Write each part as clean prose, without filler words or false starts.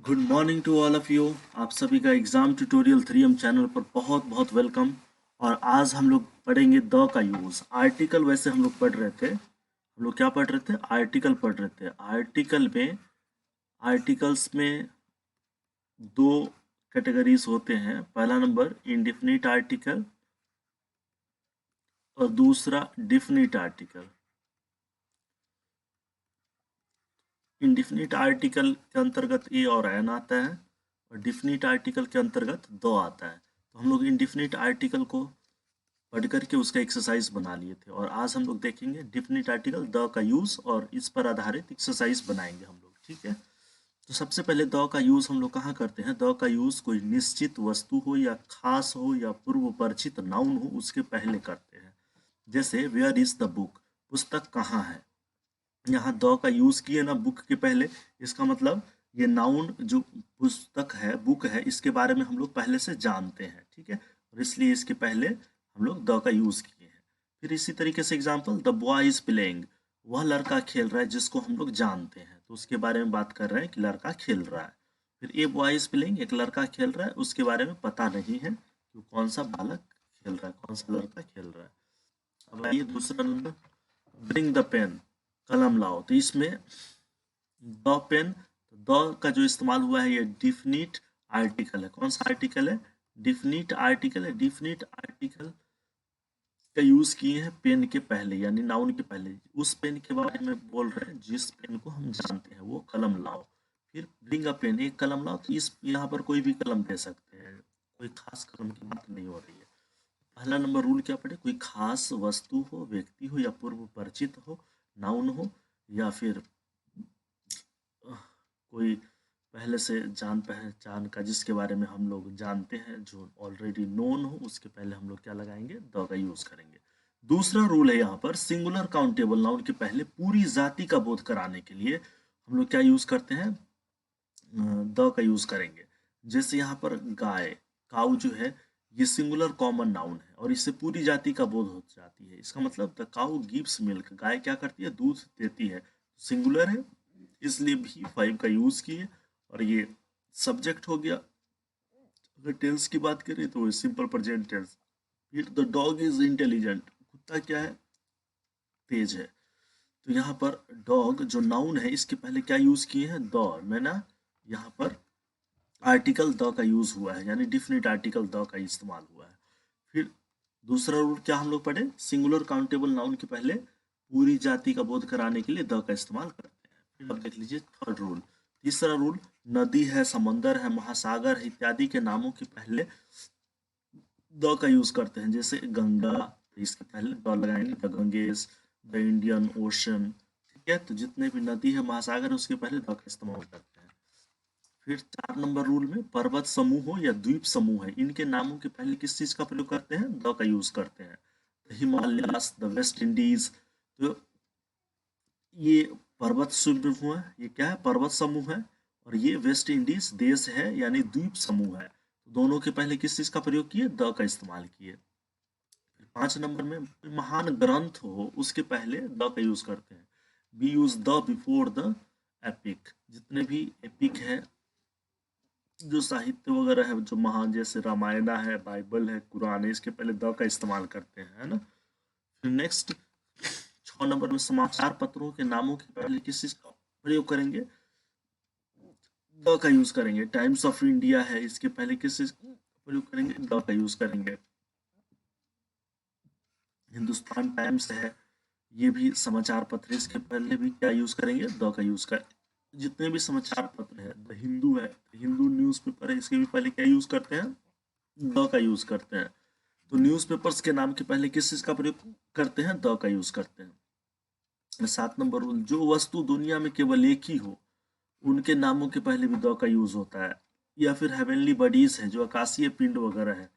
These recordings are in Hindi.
Good morning to all of you. आप सभी का एग्जाम ट्यूटोरियल 3M चैनल पर बहुत बहुत वेलकम। और आज हम लोग पढ़ेंगे द का यूज। आर्टिकल वैसे हम लोग पढ़ रहे थे, हम लोग क्या पढ़ रहे थे, आर्टिकल पढ़ रहे थे। आर्टिकल्स में दो कैटेगरीज होते हैं। पहला नंबर इंडिफिनिट आर्टिकल और दूसरा डिफिनिट आर्टिकल। इंडिफिनिट आर्टिकल के अंतर्गत ए और एन आता है और डिफिनिट आर्टिकल के अंतर्गत द आता है। तो हम लोग इंडिफिनिट आर्टिकल को पढ़ करके उसका एक्सरसाइज बना लिए थे और आज हम लोग देखेंगे डिफिनिट आर्टिकल द का यूज और इस पर आधारित एक्सरसाइज बनाएंगे हम लोग। ठीक है, तो सबसे पहले द का यूज हम लोग कहाँ करते हैं। द का यूज कोई निश्चित वस्तु हो या खास हो या पूर्व परिचित नाउन हो उसके पहले करते हैं। जैसे वेयर इज द बुक, पुस्तक कहाँ है। यहाँ द का यूज किए ना बुक के पहले, इसका मतलब ये नाउन जो पुस्तक है, बुक है, इसके बारे में हम लोग पहले से जानते हैं। ठीक है, और इसलिए इसके पहले हम लोग द का यूज किए हैं। फिर इसी तरीके से example, the boy is playing, वह लड़का खेल रहा है जिसको हम लोग जानते हैं, तो उसके बारे में बात कर रहे हैं कि लड़का खेल रहा है। फिर ए बॉय इज प्लेइंग, एक लड़का खेल रहा है, उसके बारे में पता नहीं है कि कौन सा बालक खेल रहा है, कौन सा लड़का खेल रहा है। अब आइए दूसरा नंबर, ब्रिंग द पेन, कलम लाओ। तो इसमें द पेन, द का जो इस्तेमाल हुआ है ये डिफिनिट आर्टिकल है। कौन सा आर्टिकल है, डिफिनिट आर्टिकल है। डिफिनिट आर्टिकल का यूज किए हैं पेन के पहले, यानी नाउन के पहले। उस पेन के बारे में बोल रहे हैं जिस पेन को हम जानते हैं, वो कलम लाओ। फिर ब्रिंग अ पेन, एक कलम लाओ। तो इस यहाँ पर कोई भी कलम दे सकते हैं, कोई खास कलम की बात नहीं हो रही है। पहला नंबर रूल क्या पढ़े, कोई खास वस्तु हो, व्यक्ति हो या पूर्व परिचित हो, नाउन हो, या फिर कोई पहले से जान पहचान का जिसके बारे में हम लोग जानते हैं, जो ऑलरेडी नोन हो, उसके पहले हम लोग क्या लगाएंगे, द का यूज करेंगे। दूसरा रूल है यहाँ पर, सिंगुलर काउंटेबल नाउन के पहले पूरी जाति का बोध कराने के लिए हम लोग क्या यूज करते हैं, द का यूज करेंगे। जैसे यहाँ पर गाय, काऊ जो है, ये सिंगुलर कॉमन नाउन है और इससे पूरी जाति का बोध हो जाती है। इसका मतलब द काऊ गिव्स मिल्क, गाय क्या करती है, दूध देती है। सिंगुलर है इसलिए भी फाइव का यूज किए। और ये सब्जेक्ट हो गया। अगर टेंस की बात करें तो सिंपल प्रेजेंट टेंस। फिर द डॉग इज इंटेलिजेंट, कुत्ता क्या है, तेज है। तो यहाँ पर डॉग जो नाउन है इसके पहले क्या यूज किए हैं, द। मैं ना यहाँ पर आर्टिकल द का यूज हुआ है, यानी डिफिनिट आर्टिकल द का इस्तेमाल हुआ है। फिर दूसरा रूल क्या हम लोग पढ़े, सिंगुलर काउंटेबल नाउन के पहले पूरी जाति का बोध कराने के लिए द का इस्तेमाल करते हैं। फिर अब देख लीजिए थर्ड रूल। तीसरा रूल, नदी है, समंदर है, महासागर है इत्यादि के नामों के पहले द का यूज करते हैं। जैसे गंगा, इसके पहले द लगाएंगे, the Ganges, the Indian ocean. ठीक है, तो जितने भी नदी है, महासागर है, उसके पहले द का इस्तेमाल करते हैं। फिर 4 नंबर रूल में, पर्वत समूह हो या द्वीप समूह है, इनके नामों के पहले किस चीज का प्रयोग करते हैं, द का यूज करते हैं। Himalayas, the West Indies. तो ये पर्वत समूह है, ये क्या है, पर्वत समूह है, और ये वेस्ट इंडीज देश है यानी द्वीप समूह है। तो दोनों के पहले किस चीज का प्रयोग किए, द का इस्तेमाल किए। 5 नंबर में, महान ग्रंथ हो उसके पहले द का यूज करते हैं। We use the before the epic. जितने भी एपिक है, जो साहित्य वगैरह है, जो महान, जैसे रामायण है, बाइबल है, कुरान है, इसके पहले द का इस्तेमाल करते हैं, है ना। फिर नेक्स्ट 6 नंबर में, समाचार पत्रों के नामों के पहले किस चीज का प्रयोग करेंगे, द का यूज करेंगे। टाइम्स ऑफ इंडिया है, इसके पहले किस चीज का प्रयोग करेंगे, द का यूज करेंगे। हिंदुस्तान टाइम्स है, ये भी समाचार पत्र, इसके पहले भी क्या यूज करेंगे, द का यूज कर। जितने भी समाचार पत्र है, द हिंदू है, हिंदू न्यूज़पेपर है, इसके भी पहले क्या यूज करते हैं, द का यूज करते हैं। तो न्यूज़पेपर्स के नाम के पहले किस चीज का प्रयोग करते हैं, द का यूज करते हैं। 7 नंबर रूल, जो वस्तु दुनिया में केवल एक ही हो उनके नामों के पहले भी द का यूज होता है। या फिर हेवनली बॉडीज है, जो आकाशीय पिंड वगैरह है,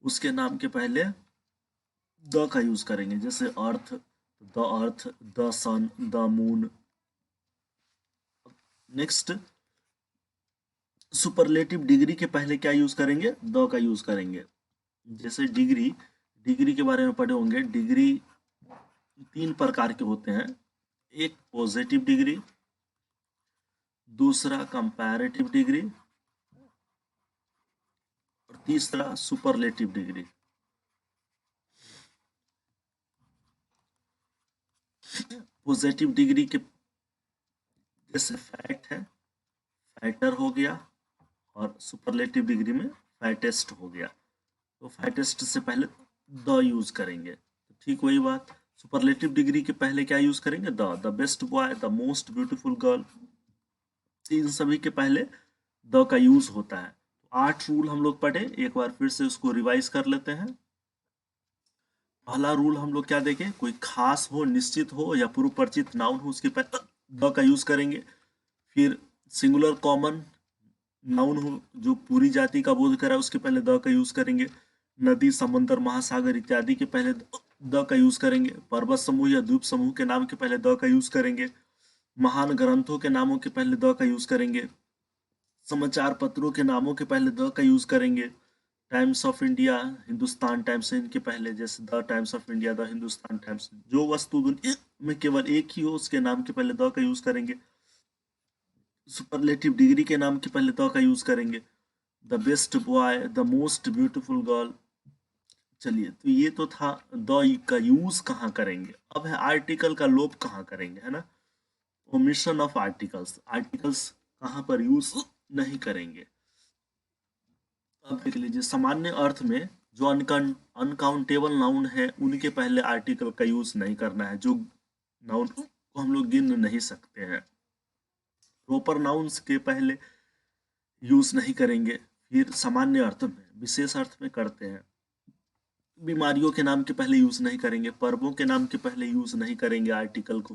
उसके नाम के पहले द का यूज करेंगे। जैसे earth, the sun, the moon. Next, superlative degree के पहले क्या यूज करेंगे, द का यूज करेंगे। जैसे डिग्री, डिग्री के बारे में पढ़े होंगे। डिग्री 3 प्रकार के होते हैं। एक पॉजिटिव डिग्री, दूसरा कंपैरेटिव डिग्री, तीसरा सुपरलेटिव डिग्री। पॉजिटिव डिग्री के जैसे फैट है, फैटर हो गया, और सुपरलेटिव डिग्री में फैटेस्ट हो गया। तो फैटेस्ट से पहले द यूज करेंगे, तो ठीक वही बात। सुपरलेटिव डिग्री के पहले क्या यूज करेंगे? The best boy, the most beautiful girl, इन सभी के पहले द का यूज होता है। 8 रूल हम लोग पढ़े, एक बार फिर से उसको रिवाइज कर लेते हैं। पहला रूल हम लोग क्या देखें? कोई खास हो, निश्चित हो या पूर्व परिचित नाउन हो, उसके पहले द का यूज करेंगे। फिर सिंगुलर कॉमन नाउन हो जो पूरी जाति का बोध करा, उसके पहले द का यूज करेंगे। नदी, समंदर, महासागर इत्यादि के पहले द का यूज करेंगे। पर्वत समूह या द्वीप समूह के नाम के पहले द का यूज करेंगे। महान ग्रंथों के नामों के पहले द का यूज करेंगे। समाचार पत्रों के नामों के पहले द का यूज करेंगे। Times of India, Hindustan times, इनके पहले जैसे the times of India, the Hindustan times, जो वस्तु दुनिया में केवल एक ही हो उसके नाम के पहले द का यूज करेंगे। सुपरलेटिव डिग्री के नाम के पहले द का यूज करेंगे। The best boy, the most beautiful girl. चलिए, तो ये तो था द का यूज कहाँ करेंगे। अब है आर्टिकल का लोप कहाँ करेंगे, है ना। ओमिशन ऑफ आर्टिकल्स, आर्टिकल्स कहाँ पर यूज नहीं करेंगे। अब देख लीजिए, सामान्य अर्थ में जो अनकाउंटेबल नाउन है उनके पहले आर्टिकल का यूज नहीं करना है, जो नाउन को हम लोग गिन नहीं सकते हैं। प्रॉपर नाउन्स के पहले यूज नहीं करेंगे। फिर सामान्य अर्थ में, विशेष अर्थ में करते हैं। बीमारियों के नाम के पहले यूज नहीं करेंगे। पर्वों के नाम के पहले यूज नहीं करेंगे आर्टिकल को,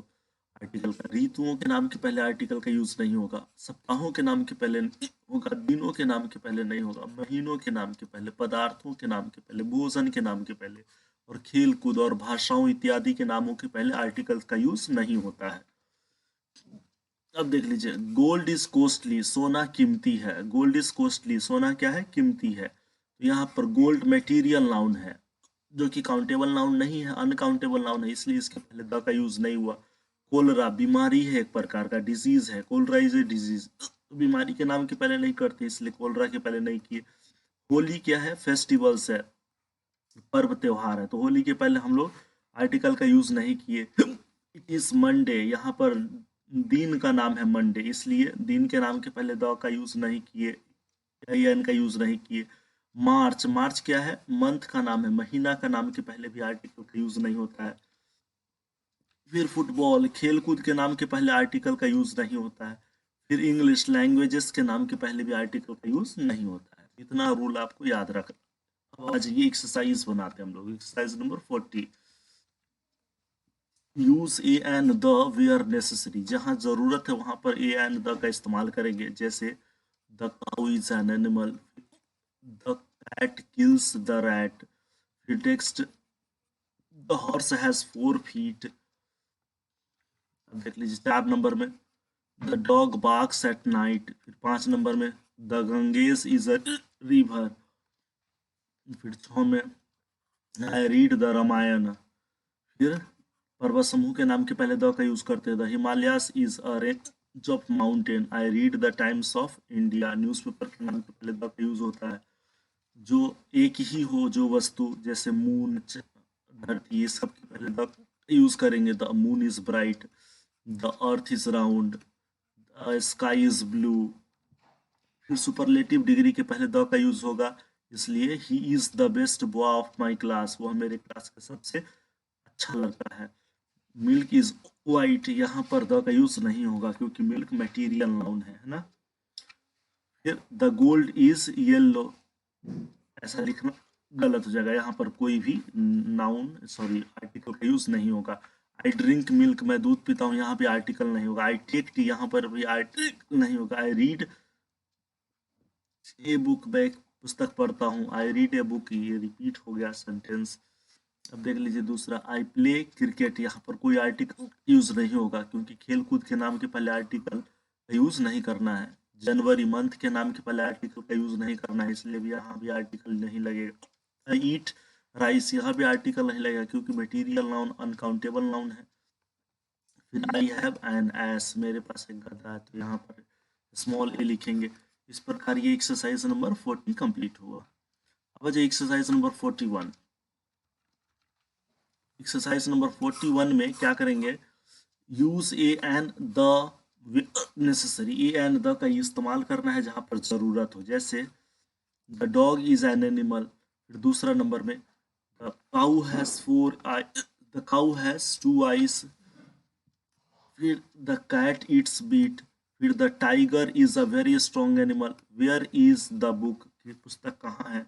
आर्टिकल का। ऋतुओं के नाम के पहले आर्टिकल का यूज नहीं होगा। सप्ताहों के नाम के पहले नहीं होगा। दिनों के नाम के पहले नहीं होगा। महीनों के नाम के पहले, पदार्थों के नाम के पहले, भोजन के नाम के पहले, और खेल कूद और भाषाओं इत्यादि के नामों के पहले आर्टिकल का यूज नहीं होता है। अब देख लीजिए, गोल्ड इज कॉस्टली, सोना कीमती है। गोल्ड इज कॉस्टली, सोना क्या है? कीमती है। तो यहाँ पर गोल्ड मेटीरियल नाउन है, जो कि काउंटेबल नाउन नहीं है, अनकाउंटेबल नाउन है, इसलिए इसके पहले द का यूज नहीं हुआ। कोलरा बीमारी है, एक प्रकार का डिजीज है। कोलरा इज ए डिजीज, तो बीमारी के नाम के पहले नहीं करते, इसलिए कोलरा के पहले नहीं किए। होली क्या है? फेस्टिवल्स है, पर्व त्योहार है, तो होली के पहले हम लोग आर्टिकल का यूज नहीं किए। इट इज मंडे, यहाँ पर दिन का नाम है मंडे, इसलिए दिन के नाम के पहले द का यूज नहीं किए, एन का यूज नहीं किए। मार्च, मार्च क्या है? मंथ का नाम है, महीना का नाम के पहले भी आर्टिकल का यूज नहीं होता है। फिर फुटबॉल, खेलकूद के नाम के पहले आर्टिकल का यूज नहीं होता है। फिर इंग्लिश, लैंग्वेजेस के नाम के पहले भी आर्टिकल का यूज नहीं होता है। इतना रूल आपको याद रखना। अब आज ये एक्सरसाइज बनाते हैं हम लोग, exercise number 40। Use a and the where necessary, जहां जरूरत है वहां पर ए एंड द का इस्तेमाल करेंगे। जैसे the cow is an animal, the cat kills the rat. फिर टेक्स्ट, द हॉर्स हैज 4 फीट। अब देख लीजिए 4 नंबर में, the dog barks at night. फिर 5 नंबर में, the Ganges is a river. फिर 6 में, आई रीड द रामायण। फिर पर्वत समूह के नाम के पहले द का यूज करते हैं। The Himalayas is a range of mountain. I read the times of India. Newspaper के नाम के पहले द का यूज होता है। जो एक ही हो जो वस्तु, जैसे मून, धरती, ये सब के पहले द यूज करेंगे। The moon is bright, the earth is round, the sky is blue. फिर सुपरलेटिव डिग्री के पहले द का यूज होगा, इसलिए he is the best boy of my class, वह मेरे क्लास का सबसे अच्छा लड़का है। मिल्क इज वाइट, यहाँ पर द का यूज नहीं होगा क्योंकि मिल्क मटेरियल नाउन है ना। फिर द गोल्ड इज येलो, ऐसा लिखना गलत हो जाएगा, यहाँ पर कोई भी नाउन सॉरी आर्टिकल का यूज नहीं होगा। आई ड्रिंक मिल्क, मैं दूध पीता हूँ, यहाँ भी आर्टिकल नहीं होगा। आई टेक टी, यहाँ पर भी आर्टिकल नहीं होगा। आई रीड ए बुक, मैं एक पुस्तक पढ़ता हूँ। आई रीड ए बुक, ये रिपीट हो गया सेंटेंस। अब देख लीजिए दूसरा, आई प्ले क्रिकेट, यहाँ पर कोई आर्टिकल यूज नहीं होगा क्योंकि खेल कूद के नाम के पहले आर्टिकल का यूज नहीं करना है। जनवरी मंथ के नाम के पहले आर्टिकल का यूज नहीं करना है, इसलिए भी यहाँ भी आर्टिकल नहीं लगेगा। आई ईट राइस, यहाँ भी आर्टिकल नहीं लगेगा क्योंकि मटेरियल नाउन अनकाउंटेबल नाउन है। फिर आई हैव एन एस, मेरे पास एक गधा है, तो यहाँ पर स्मॉल ए लिखेंगे। इस प्रकार ये एक्सरसाइज नंबर 40 कंप्लीट हुआ। अब आ जाइए एक्सरसाइज नंबर 41। एक्सरसाइज नंबर 41 में क्या करेंगे, use a and the necessary, a and the का इस्तेमाल करना है जहां पर जरूरत हो, जैसे the dog is an animal. फिर दूसरा नंबर में the cow has 4 eye, the cow has 2 eyes. फिर द कैट ईट्स बीट। फिर the tiger is a very strong animal, where is the book, ये पुस्तक कहाँ है।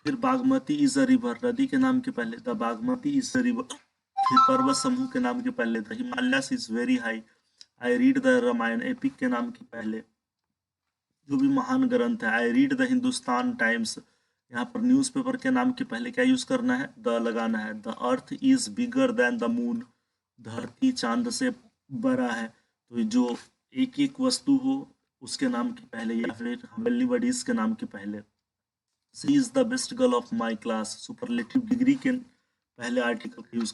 फिर बागमती इज अ रिवर, नदी के नाम के पहले the Bagmati is a river. फिर पर्वत समूह के नाम के पहले the Himalayas is very high. I read the Ramayana, epic के नाम के पहले जो भी महान ग्रंथ है। I read the Hindustan Times, यहाँ पर न्यूज़पेपर के नाम के पहले क्या यूज करना है, द लगाना है। The earth is bigger than the moon, धरती चांद से बड़ा है। तो जो एक एक वस्तु हो उसके नाम के पहले, या फिर हेवनली बॉडीज के नाम के पहले। She is the best girl of my class, superlative degree के पहले आर्टिकल का यूज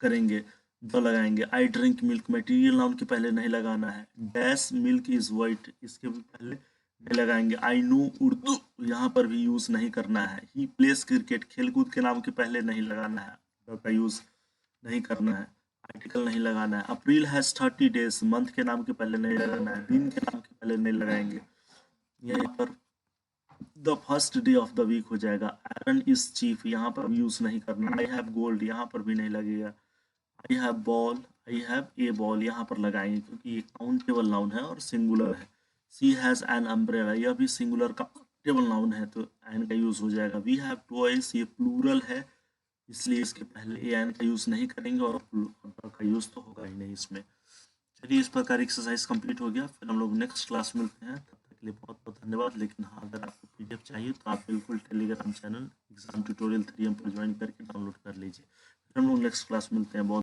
करेंगे, द लगाएंगे। I drink milk, material noun के पहले नहीं लगाना है। डैश मिल्क इज वाइट, इसके भी पहले नहीं लगाएंगे। आई नो उर्दू, यहाँ पर भी यूज नहीं करना है। ही प्लेस क्रिकेट, खेलकूद के नाम के पहले नहीं लगाना है, द का यूज नहीं करना है। आर्टिकल नहीं लगाना है। अप्रैल हैज 30 डेज, मंथ के नाम के पहले नहीं लगाना है, दिन के नाम के पहले नहीं लगाएंगे। यहाँ पर the first day of the week हो जाएगा। आयरन इज चीफ, यहाँ पर यूज नहीं करना। आई हैव गोल्ड, यहाँ पर भी नहीं लगेगा। I have ball, I have a ball, यहाँ पर लगाएंगे क्योंकि ये काउंटेबल नाउन है और सिंगुलर है। सी हैज एन अम्ब्रेला, यह भी सिंगुलर काउंटेबल नाउन है तो एन का यूज हो जाएगा। वी हैव टॉयज, ये प्लूरल है इसलिए इसके पहले ए एन का यूज नहीं करेंगे और का यूज तो होगा ही नहीं इसमें। चलिए इस प्रकार एक्सरसाइज कंप्लीट हो गया, फिर हम लोग नेक्स्ट क्लास मिलते हैं, तब तक के लिए बहुत बहुत धन्यवाद। लेकिन हाँ, अगर आपको पीडीएफ चाहिए तो आप बिल्कुल Telegram channel exam tutorial 3M पर ज्वाइन करके डाउनलोड कर लीजिए। फिर हम लोग नेक्स्ट क्लास मिलते हैं। बहुत